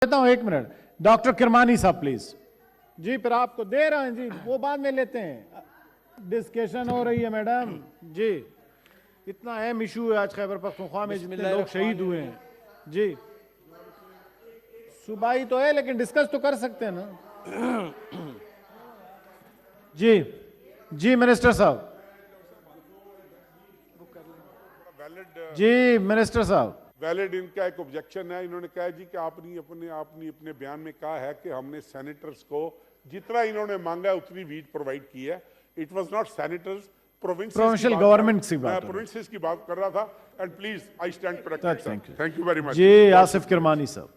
देता हूं 1 minute. Doctor Kirmani साहब प्लीज। जी फिर आपको दे रहे हैं जी, वो बाद में लेते हैं। डिस्कशन हो रही है मैडम जी। इतना अहम इशू है आज खैबर पख्तूनख्वा में, जितने लोग शहीद हुए हैं जी। सूबाई तो है लेकिन डिस्कस तो कर सकते हैं ना। जी जी मिनिस्टर साहब। जी मिनिस्टर साहब। वैलिड इनका एक ऑब्जेक्शन है। इन्होंने कहा जी कि आपने अपने बयान में कहा है कि हमने सेनेटर्स को जितना इन्होंने मांगा उतनी वीज प्रोवाइड की है। It was not senators, provincial government की बात, प्रोविंसेस की बात कर रहा था। And please I stand corrected. Thank you very much. जी आसिफ किरमानी साहब।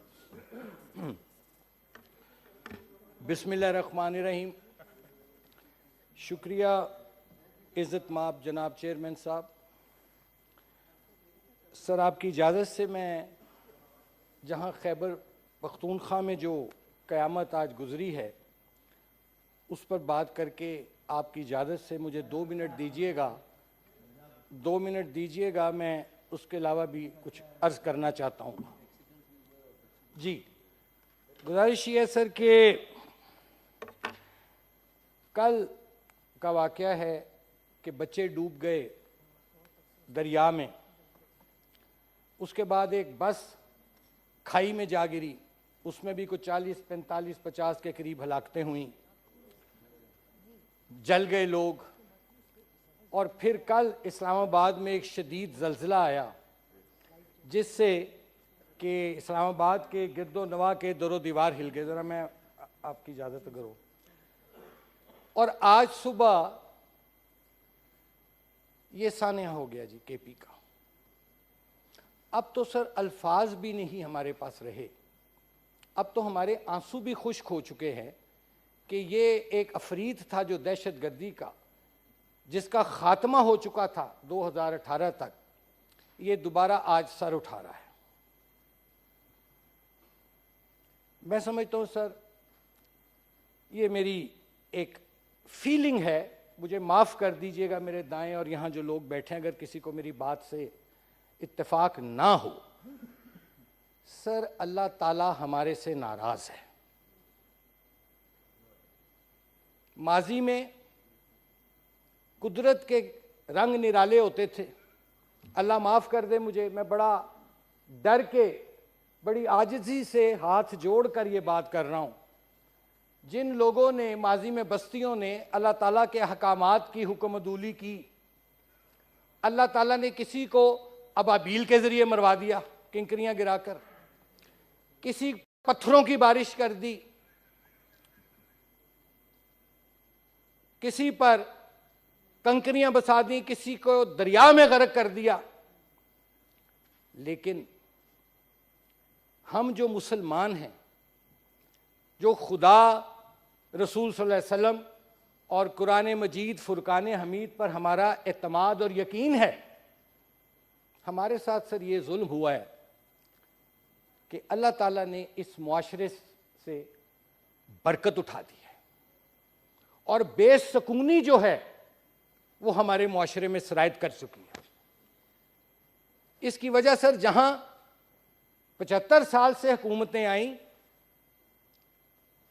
बिस्मिल्लाहिर्रहमानिर्रहीम। शुक्रिया इज़्ज़त माब जनाब चेयरमैन साहब। सर आपकी इजाज़त से मैं जहां खैबर पख्तूनख्वा में जो क़यामत आज गुज़री है उस पर बात करके आपकी इजाज़त से मुझे 2 मिनट दीजिएगा। 2 मिनट दीजिएगा, मैं उसके अलावा भी कुछ अर्ज़ करना चाहता हूँ। जी गुजारिश ये है सर कि कल का वाक़या है कि बच्चे डूब गए दरिया में, उसके बाद एक बस खाई में जा गिरी, उसमें भी कुछ 40, 45, 50 के करीब हलाकतें हुई, जल गए लोग। और फिर कल इस्लामाबाद में एक शदीद ज़लज़ला आया जिससे कि इस्लामाबाद के गिरदो नवा के दरो दीवार हिल गए। ज़रा मैं आपकी इजाज़त करो। और आज सुबह ये सान्या हो गया जी केपी का। अब तो सर अल्फाज भी नहीं हमारे पास रहे, अब तो हमारे आंसू भी खुश्क हो चुके हैं कि ये एक अफरीद था जो दहशत गर्दी का, जिसका खात्मा हो चुका था 2018 तक, ये दोबारा आज सर उठा रहा है। मैं समझता हूँ सर ये मेरी एक फीलिंग है, मुझे माफ़ कर दीजिएगा मेरे दाएं और यहाँ जो लोग बैठे हैं अगर किसी को मेरी बात से इत्तेफाक ना हो। सर अल्लाह ताला हमारे से नाराज है। माजी में कुदरत के रंग निराले होते थे। अल्लाह माफ़ कर दे मुझे, मैं बड़ा डर के बड़ी आजिज़ी से हाथ जोड़कर ये बात कर रहा हूँ। जिन लोगों ने माजी में बस्तियों ने अल्लाह ताला के अहकामात की हुक्मदूली की, अल्लाह ताला ने किसी को अबाबील के ज़रिए मरवा दिया किंकरियाँ गिराकर, किसी पत्थरों की बारिश कर दी, किसी पर कंकरियां बसा दी, किसी को दरिया में गर्क कर दिया। लेकिन हम जो मुसलमान हैं, जो खुदा, रसूल सल्लल्लाहु अलैहि वसल्लम और कुरान मजीद फुरकान हमीद पर हमारा एतमाद और यकीन है, हमारे साथ सर ये जुल्म हुआ है कि अल्लाह ताला ने इस मुआशरे से बरकत उठा दी है और बेसकूनी जो है वो हमारे मुआशरे में सरायत कर चुकी है। इसकी वजह सर जहां 75 साल से हुकूमतें आईं,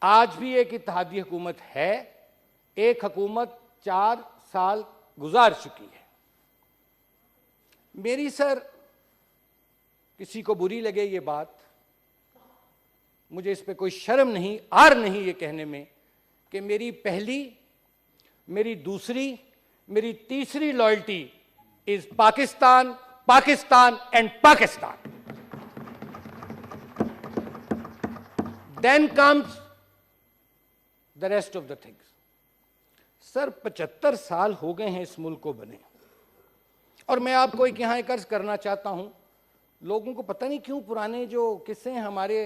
आज भी एक इत्तेहादी हुकूमत है, एक हुकूमत 4 साल गुजार चुकी है। मेरी सर किसी को बुरी लगे ये बात, मुझे इस पे कोई शर्म नहीं, आर नहीं ये कहने में कि मेरी पहली, मेरी दूसरी, मेरी तीसरी loyalty is Pakistan, Pakistan and Pakistan. Then comes the rest of the things. Sir 75 साल हो गए हैं इस मुल्क को बने, और मैं आपको एक यहाँ एक अर्ज करना चाहता हूँ। लोगों को पता नहीं क्यों पुराने जो किस्से हैं हमारे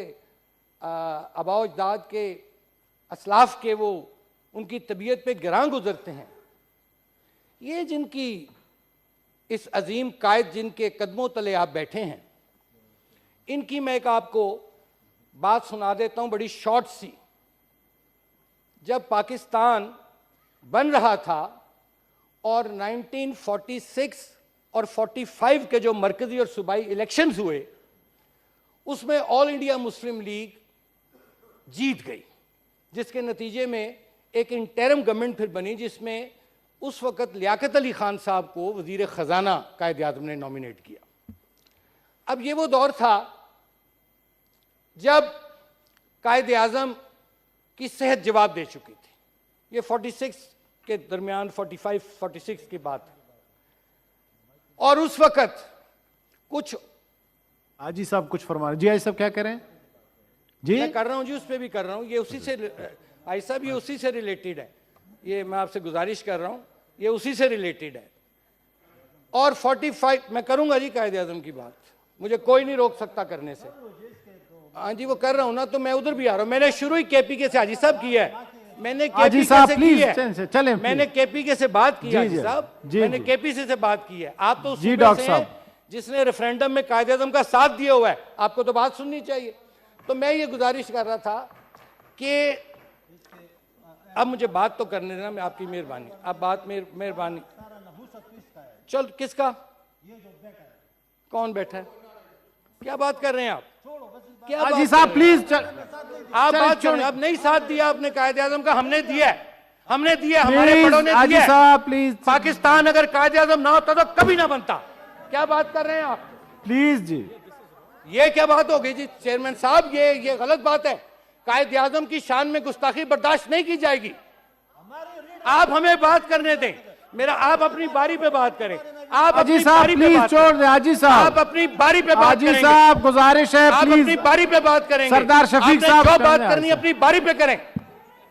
आबा अजदाद के, असलाफ के, वो उनकी तबीयत पे गिरां गुजरते हैं। ये जिनकी इस अजीम कायद जिनके कदमों तले आप बैठे हैं, इनकी मैं एक आपको बात सुना देता हूँ बड़ी शॉर्ट सी। जब पाकिस्तान बन रहा था और 1946 और 45 के जो मरकजी और सूबाई इलेक्शंस हुए, उसमें ऑल इंडिया मुस्लिम लीग जीत गई, जिसके नतीजे में एक इंटरिम गवर्नमेंट फिर बनी, जिसमें उस वक्त लियाकत अली खान साहब को वजीर खजाना कायद आज़म ने नॉमिनेट किया। अब ये वो दौर था जब कायद आज़म की सेहत जवाब दे चुकी थी। ये 46 के दरमियान, 45-46 की बात है। और उस वक्त कुछ हाजी साहब कुछ फरमा रहे जी। हाजी साहब क्या कह रहे हैं जी? मैं कर रहा हूं जी, उस पर भी कर रहा हूं, ये उसी से, भाई साहब ये उसी से रिलेटेड है, ये मैं आपसे गुजारिश कर रहा हूं, ये उसी से रिलेटेड है। और 45 मैं करूंगा जी कायद आज़म की बात, मुझे कोई नहीं रोक सकता करने से। हाँ जी वो कर रहा हूं ना, तो मैं उधर भी आ रहा हूं। मैंने शुरू ही केपीके से हाजी साहब किया है, मैंने केपीके से की है, चलें, मैंने केपीके से बात की है हाजी साहब, मैंने केपीसी से बात की है। आप तो जी डॉक्टर साहब जिसने रेफरेंडम में कायद आज़म का साथ दिया हुआ है, आपको तो बात सुननी चाहिए। तो मैं ये गुजारिश कर रहा था कि अब मुझे बात तो करने देना, मैं आपकी मेहरबानी, अब बात मेहरबानी। चल किसका, कौन बैठा है, क्या बात कर रहे हैं आप? क्या हाजी साहब प्लीज आप बात छोड़ें। अब नहीं साथ दिया आपने कायद आज़म का, हमने दिया है, हमारे बड़ों ने दिया है। साहब प्लीज, पाकिस्तान अगर कायद आज़म ना होता तो कभी ना बनता। क्या बात कर रहे हैं आप? प्लीज जी, ये क्या बात हो गई जी चेयरमैन साहब, ये गलत बात है। कायद आज़म की शान में गुस्ताखी बर्दाश्त नहीं की जाएगी। आप हमें बात करने दें, आप अपनी बारी पे बात करें। आप हाजी साहब प्लीज छोड़ दें। हाजी साहब आप अपनी बारी पे बात हाजी करेंगे। साहब गुजारिश है आप प्लीज, अपनी बारी पे बात करेंगे। सरदार शफीक साहब जो बात करनी है अपनी बारी पे करें।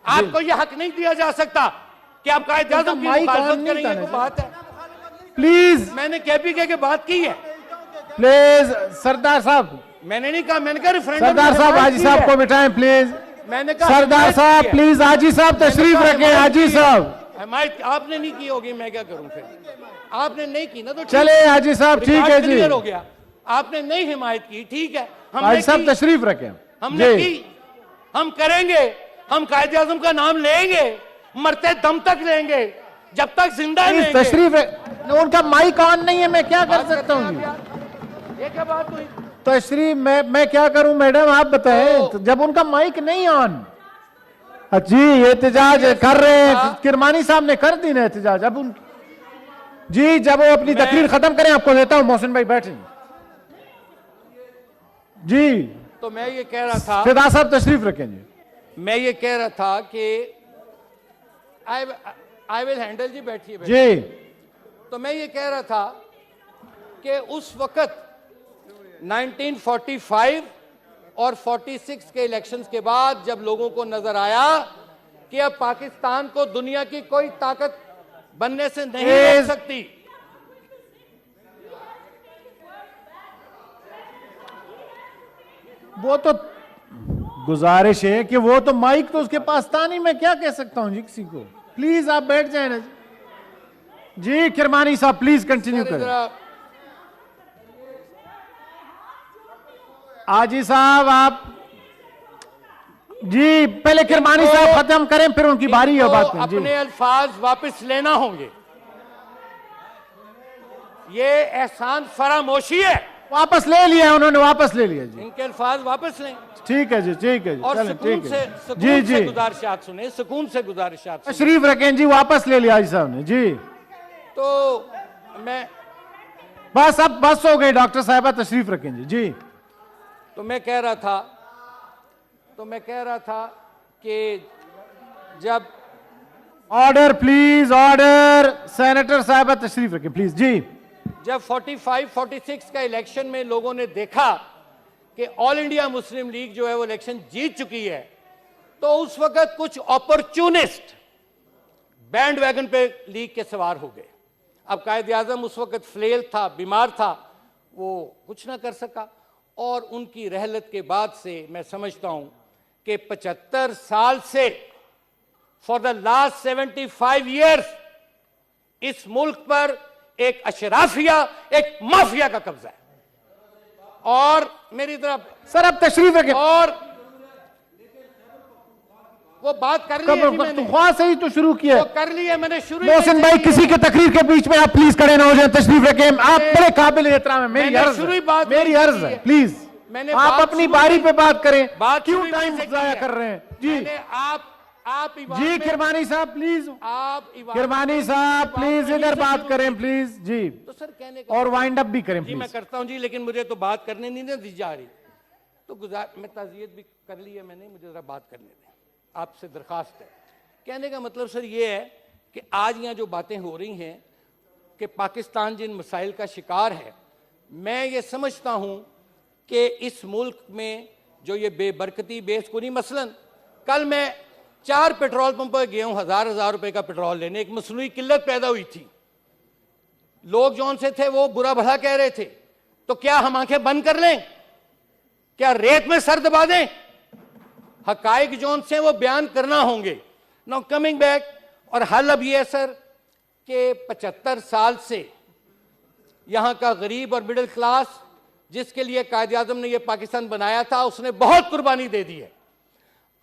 आपको ये हक नहीं दिया जा सकता कि आप कायद आज़म की मुखालफत करेंगे, कोई बात है? प्लीज मैंने केपीके की बात की है, प्लीज सरदार साहब, मैंने नहीं कहा, मैंने कहा रेफरेंडम। सरदार साहब हाजी साहब को बिठाएं प्लीज। मैंने कहा सरदार साहब प्लीज, हाजी साहब तशरीफ रखें। हाजी साहब हिमायत आपने नहीं की होगी, मैं क्या करूं फिर? आपने नहीं की ना तो चले हाजी साहब, ठीक है जी, क्लियर हो गया। आपने नहीं हिमायत की, ठीक है, हाजी साहब तशरीफ रखें। हमने की, हम करेंगे, हम कायद आज़म का नाम लेंगे, मरते दम तक लेंगे, जब तक जिंदा लेंगे। तशरीफ, उनका माइक ऑन नहीं है, मैं क्या कर सकता हूँ जी? ये क्या बात हुई? तशरीफ मैं क्या करूं मैडम, आप बताएं। तो जब उनका माइक नहीं ऑन, जी एहतजाज कर रहे हैं, किरमानी साहब ने कर दी ना एहतजाज। अब उन जी जब वो अपनी तकरीर खत्म करें आपको देता हूं। मोहसिन भाई बैठे जी। तो मैं ये कह रहा था, फिदा साहब तशरीफ रखें जी। मैं ये कह रहा था कि आई विल हैंडल जी, बैठिए जी। तो मैं ये कह रहा था कि उस वक्त 1945 और 46 के इलेक्शंस के बाद जब लोगों को नजर आया कि अब पाकिस्तान को दुनिया की कोई ताकत बनने से नहीं रोक सकती, वो तो गुजारिश है कि वो तो माइक तो उसके पास था नहीं, मैं क्या कह सकता हूं जी किसी को। प्लीज आप बैठ जाए ना जी। किरमानी साहब प्लीज कंटिन्यू करें। हाजी साहब आप जी पहले किरमानी साहब खत्म करें, फिर उनकी बारी है बात में जी। अपने अल्फाज वापस लेना होंगे, ये एहसान फरामोशी है। वापस ले लिया उन्होंने, वापस ले लिया जी। इनके अल्फाज वापस लें। ठीक है जी, ठीक है जी, और ठीक है जी जी, गुजारिशात सुने, सुकून से गुजारिशात तशरीफ रखें जी। वापस ले लिया हाजी साहब ने जी। तो मैं बस अब बस हो गई डॉक्टर साहिबा, तशरीफ रखें जी। जी तो मैं कह रहा था कि जब ऑर्डर प्लीज, ऑर्डर। सेनेटर साहिबा तशरीफ रखें प्लीज जी। जब 45-46 का इलेक्शन में लोगों ने देखा कि ऑल इंडिया मुस्लिम लीग जो है वो इलेक्शन जीत चुकी है, तो उस वक्त कुछ अपॉर्चुनिस्ट बैंड वैगन पे लीग के सवार हो गए। अब कायद आज़म उस वक्त फ्लेल था, बीमार था, वो कुछ ना कर सका। और उनकी रहलत के बाद से मैं समझता हूं कि 75 साल से, फॉर द लास्ट 75 ईयर्स, इस मुल्क पर एक अशराफिया, एक माफिया का कब्जा है। और मेरी तरफ सर अब तशरीफ रखें। और वो बात कर ली है जी मैंने, ख्वाह से ही तो शुरू किया, वो कर ली है मैंने शुरू। मोहसिन भाई किसी के तकरीर के बीच में आप प्लीज खड़े ना हो जाए, तशरीफ रखें। आप बड़े काबिल एहतराम है, मेरी अर्ज है प्लीज। मैंने आप बात अपनी शुरू बारी में- पे बात करें, बात क्यों शुरू टाइम में से की जाया है। कर रहे हैं जी? मैंने आप ईवान जी में- किरमानी साहब प्लीज, आप ईवान किरमानी में- साहब प्लीज वहीं इधर से बात शुरू करें की। प्लीज जी, तो सर कहने का और वाइंड अप भी करें जी मैं प्लीज। करता हूं जी, लेकिन मुझे तो बात करने नहीं दी जा रही, तो मैं ताज़ियत भी कर ली है मैंने, मुझे जरा बात करने दें, आपसे दरखास्त है। कहने का मतलब सर ये है कि आज यहाँ जो बातें हो रही हैं कि पाकिस्तान जिन मसाइल का शिकार है, मैं ये समझता हूँ कि इस मुल्क में जो ये बेबरकती बेसुनी, मसलन कल मैं 4 पेट्रोल पंप पर गया हूँ, हजार रुपए का पेट्रोल लेने, एक मसनूई किल्लत पैदा हुई थी, लोग जौन से थे वो बुरा भला कह रहे थे, तो क्या हम आंखें बंद कर लें? क्या रेत में सर दबा दें? हकाइक जौन से वो बयान करना होंगे। नाउ कमिंग बैक, और हल अब ये है सर कि 75 साल से यहां का गरीब और मिडिल क्लास, जिसके लिए कायदे आजम ने ये पाकिस्तान बनाया था, उसने बहुत कुर्बानी दे दी है।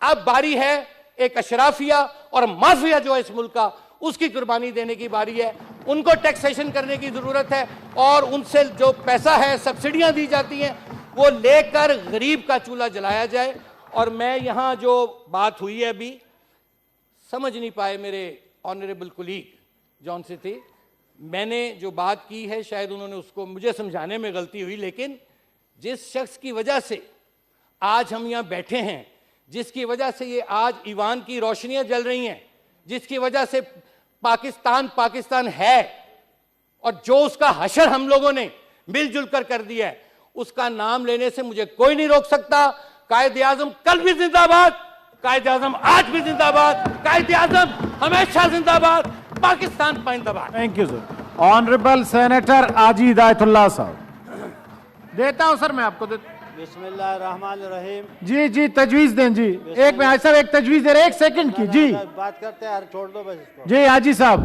अब बारी है एक अशराफिया और माफिया जो है इस मुल्क का, उसकी कुर्बानी देने की बारी है। उनको टैक्सेशन करने की जरूरत है, और उनसे जो पैसा है, सब्सिडियां दी जाती हैं, वो लेकर गरीब का चूल्हा जलाया जाए। और मैं यहां जो बात हुई है अभी, समझ नहीं पाए मेरे ऑनरेबल कुलीग जौन से थे, मैंने जो बात की है शायद उन्होंने उसको मुझे समझाने में गलती हुई, लेकिन जिस शख्स की वजह से आज हम यहाँ बैठे हैं, जिसकी वजह से ये आज ईवान की रोशनियां जल रही हैं, जिसकी वजह से पाकिस्तान है, और जो उसका हशर हम लोगों ने मिलजुल कर दिया है, उसका नाम लेने से मुझे कोई नहीं रोक सकता। कायदे आजम कल भी जिंदाबाद, कायदे आजम आज भी जिंदाबाद, कायदे आजम हमेशा जिंदाबाद, पाकिस्तान जिंदाबाद। Thank you sir. Honourable senator आजी हिदायतुल्लाह साहब, देता हूं सर, मैं आपको बिस्मिल्लाहिर्रहमानिर्रहीम। जी जी तजवीज दें जी, एक मैं सर एक तजवीज दे रहे, 1 सेकंड की जी। बात करते हैं, छोड़ दो बस इसको। जी हाजी साहब,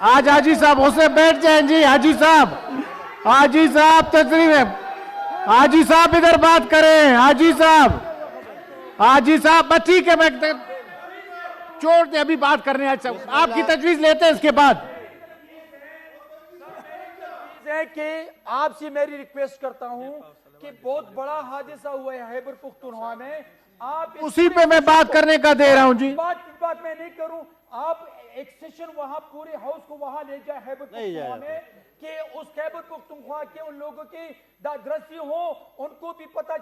आज हाजी साहब उससे बैठ जाए जी। हाजी साहब, हाजी साहब तस्रीफ है, हाजी साहब इधर बात करें। हाजी साहब, हाजी साहब बस ठीक है, मैं छोड़ दे, अभी बात करने आज आपकी तजवीज लेते हैं इसके बाद। कि आपसे मेरी रिक्वेस्ट करता हूं कि बहुत बड़ा हादसा हुआ है खैबर पख्तूनख्वा में, आप उसी पे मैं बात करने का दे रहा हूं जी। बात मैं नहीं करूं, आप एक सेशन वहां पूरे हाउस को वहां ले जाए खैबर पख्तूनख्वा में, कि उस खैबर पख्तूनख्वा के उन लोगों की दृष्टि हो, उनको भी पता